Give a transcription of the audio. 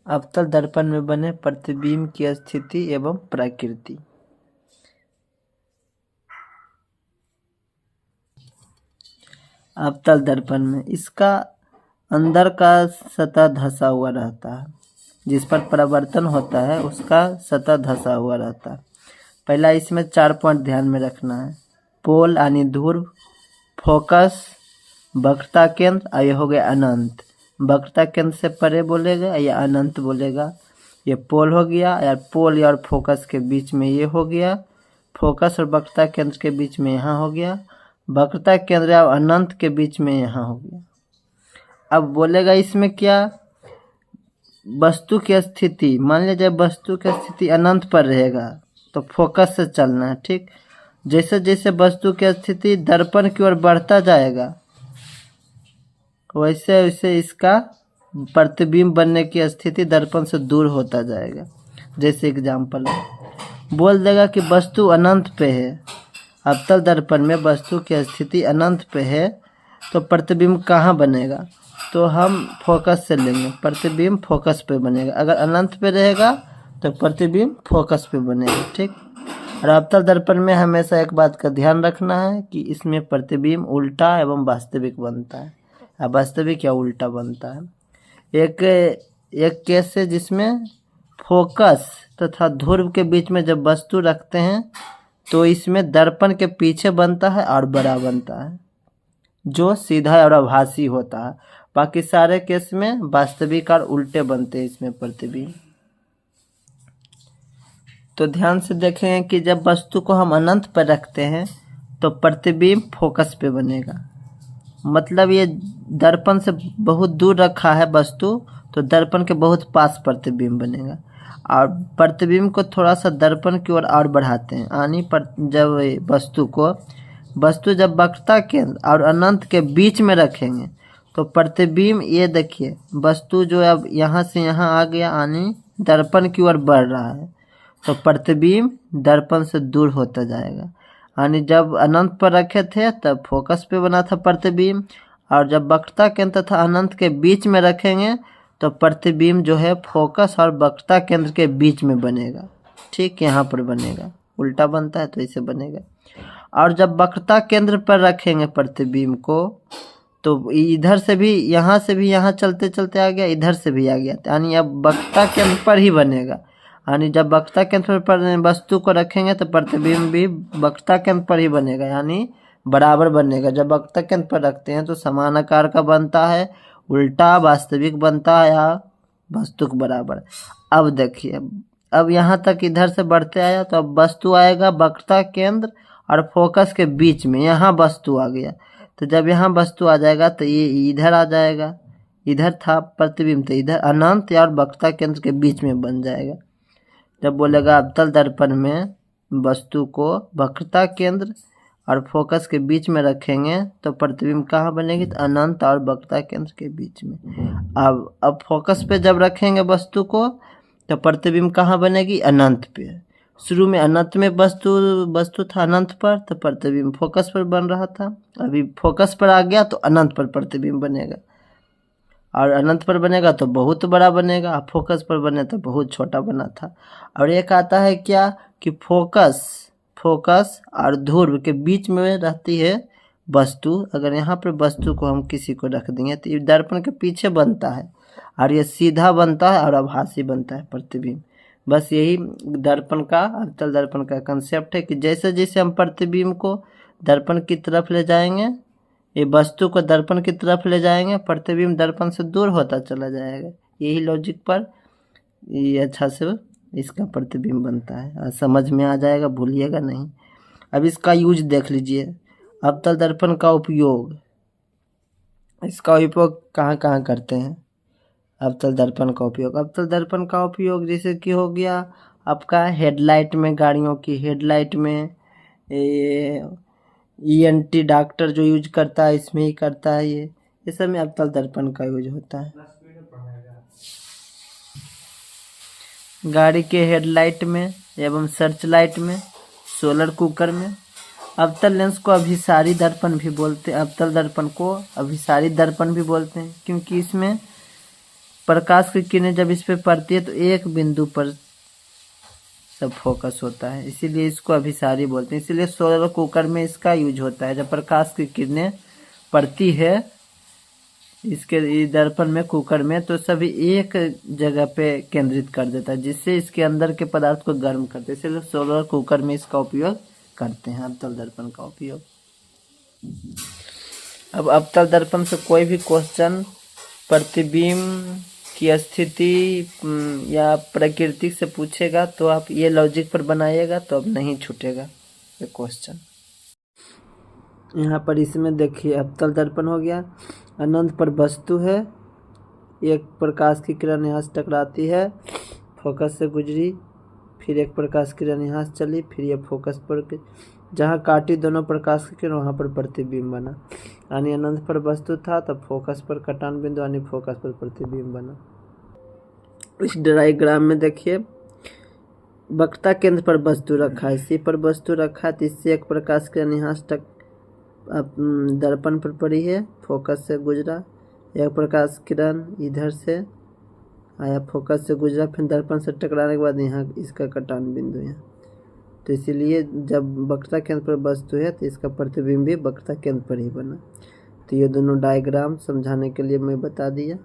अवतल दर्पण में बने प्रतिबिंब की स्थिति एवं प्रकृति। अवतल दर्पण में इसका अंदर का सतह धंसा हुआ रहता है, जिस पर परावर्तन होता है उसका सतह धंसा हुआ रहता है। पहला इसमें 4 पॉइंट ध्यान में रखना है। पोल यानी ध्रुव, फोकस, वक्रता केंद्र और ये हो गया अनंत। वक्रता केंद्र से परे बोलेगा या अनंत बोलेगा। ये पोल हो गया, या पोल और फोकस के बीच में ये हो गया, फोकस और वक्रता केंद्र के बीच में यहाँ हो गया, वक्रता केंद्र और अनंत के बीच में यहाँ हो गया। अब बोलेगा इसमें क्या, वस्तु की स्थिति। मान लीजिए वस्तु की स्थिति अनंत पर रहेगा तो फोकस से चलना है, ठीक। जैसे जैसे वस्तु की स्थिति दर्पण की ओर बढ़ता जाएगा वैसे वैसे इसका प्रतिबिंब बनने की स्थिति दर्पण से दूर होता जाएगा। जैसे एग्जाम्पल बोल देगा कि वस्तु अनंत पे है, अवतल दर्पण में वस्तु की स्थिति अनंत पे है तो प्रतिबिंब कहाँ बनेगा, तो हम फोकस से लेंगे, प्रतिबिंब फोकस पे बनेगा। अगर अनंत पे रहेगा तो प्रतिबिंब फोकस पे बनेगा, ठीक। और अवतल दर्पण में हमेशा एक बात का ध्यान रखना है कि इसमें प्रतिबिंब उल्टा एवं वास्तविक बनता है, वास्तविक या उल्टा बनता है। एक केस है जिसमें फोकस तथा ध्रुव के बीच में जब वस्तु रखते हैं तो इसमें दर्पण के पीछे बनता है और बड़ा बनता है, जो सीधा और आभासी होता है। बाकी सारे केस में वास्तविक और उल्टे बनते हैं इसमें प्रतिबिंब। तो ध्यान से देखें कि जब वस्तु को हम अनंत पर रखते हैं तो प्रतिबिंब फोकस पे बनेगा। मतलब ये दर्पण से बहुत दूर रखा है वस्तु तो दर्पण के बहुत पास प्रतिबिंब बनेगा। और प्रतिबिंब को थोड़ा सा दर्पण की ओर और बढ़ाते हैं, यानी जब वस्तु जब वक्रता केंद्र और अनंत के बीच में रखेंगे तो प्रतिबिंब, ये देखिए वस्तु जो अब यहाँ से यहाँ आ गया यानी दर्पण की ओर बढ़ रहा है तो प्रतिबिंब दर्पण से दूर होता जाएगा। यानी जब अनंत पर रखे थे तब फोकस पे बना था प्रतिबिंब, और जब वक्रता केंद्र तथा अनंत के बीच में रखेंगे तो प्रतिबिंब जो है फोकस और वक्रता केंद्र के बीच में बनेगा, ठीक। यहाँ पर बनेगा, उल्टा बनता है तो इसे बनेगा। और जब वक्रता केंद्र पर रखेंगे प्रतिबिंब को तो इधर से भी यहाँ चलते चलते आ गया, इधर से भी आ गया, यानी अब वक्रता केंद्र पर ही बनेगा। यानी जब वक्रता केंद्र पर वस्तु को रखेंगे तो प्रतिबिंब भी वक्रता केंद्र पर ही बनेगा, यानी बराबर बनेगा। जब वक्रता केंद्र पर रखते हैं तो समान आकार का बनता है, उल्टा वास्तविक बनता है या वस्तु के बराबर। अब देखिए, अब यहाँ तक इधर से बढ़ते आया तो अब वस्तु आएगा वक्रता केंद्र और फोकस के बीच में, यहाँ वस्तु आ गया। तो जब यहाँ वस्तु आ जाएगा तो ये इधर आ जाएगा, इधर था प्रतिबिंब तो इधर अनंत और वक्रता केंद्र के बीच में बन जाएगा। जब बोलेगा अवतल दर्पण में वस्तु को वक्रता केंद्र और फोकस के बीच में रखेंगे तो प्रतिबिंब कहाँ बनेगी, तो अनंत और वक्रता केंद्र के बीच में। अब फोकस पे जब रखेंगे वस्तु को तो प्रतिबिंब कहाँ बनेगी, अनंत पे। शुरू में अनंत में वस्तु था अनंत पर तो प्रतिबिंब फोकस पर बन रहा था, अभी फोकस पर आ गया तो अनंत पर प्रतिबिंब बनेगा। और अनंत पर बनेगा तो बहुत बड़ा बनेगा, फोकस पर बने तो बहुत छोटा बना था। और एक आता है क्या कि फोकस और ध्रुव के बीच में रहती है वस्तु। अगर यहाँ पर वस्तु को हम किसी को रख देंगे तो ये दर्पण के पीछे बनता है और ये सीधा बनता है और आभासी बनता है प्रतिबिंब। बस यही दर्पण का, अवतल दर्पण का कंसेप्ट है कि जैसे जैसे हम प्रतिबिंब को दर्पण की तरफ ले जाएंगे, ये वस्तु को दर्पण की तरफ ले जाएंगे, प्रतिबिंब दर्पण से दूर होता चला जाएगा। यही लॉजिक पर ये अच्छा से इसका प्रतिबिंब बनता है, और समझ में आ जाएगा, भूलिएगा नहीं। अब इसका यूज देख लीजिए, अवतल दर्पण का उपयोग, इसका उपयोग कहाँ कहाँ करते हैं। अवतल दर्पण का उपयोग जैसे कि हो गया आपका हेडलाइट में, गाड़ियों की हेडलाइट में, ENT डॉक्टर जो यूज करता है इसमें ही करता है। ये सब में अवतल दर्पण का यूज होता है। गाड़ी के हेडलाइट में एवं सर्च लाइट में, सोलर कुकर में। अवतल लेंस को अभिसारी दर्पण भी बोलते हैं, अवतल दर्पण को अभिसारी दर्पण भी बोलते हैं, क्योंकि इसमें प्रकाश की किरणें जब इस पे पड़ती है तो एक बिंदु पर सब फोकस होता है, इसीलिए इसको अभिसारी बोलते हैं। इसीलिए सोलर कुकर में इसका यूज होता है। जब प्रकाश की किरणें पड़ती है इसके दर्पण में, कुकर में, तो सभी एक जगह पे केंद्रित कर देता है, जिससे इसके अंदर के पदार्थ को गर्म करते हैं। इसलिए सोलर कुकर में इसका उपयोग करते हैं, अवतल दर्पण का उपयोग। अब अवतल दर्पण से कोई भी क्वेश्चन प्रतिबिंब की स्थिति या प्रकृति से पूछेगा तो आप ये लॉजिक पर बनाइएगा, तो अब नहीं छूटेगा ये क्वेश्चन। यहाँ पर इसमें देखिए अवतल दर्पण हो गया, अनंत पर वस्तु है, एक प्रकाश की किरण यहाँ से टकराती है, फोकस से गुजरी, फिर एक प्रकाश की किरण यहाँ से चली, फिर ये फोकस पर जहाँ काटी दोनों प्रकाश की किरण वहाँ पर प्रतिबिंब बना। यानी अनंत पर वस्तु था तब फोकस पर कटान बिंदु, यानी फोकस पर प्रतिबिंब बना। इस डायग्राम में देखिए वक्रता केंद्र पर वस्तु रखा है, सी पर वस्तु रखा है, तो इससे एक प्रकाश किरण यहाँ से दर्पण पर पड़ी है, फोकस से गुजरा, एक प्रकाश किरण इधर से आया, फोकस से गुजरा, फिर दर्पण से टकराने के बाद यहाँ इसका कटान बिंदु है। तो इसीलिए जब वक्रता केंद्र पर वस्तु है तो इसका प्रतिबिंब भी वक्रता केंद्र पर ही बना। तो ये दोनों डायग्राम समझाने के लिए मैं बता दिया।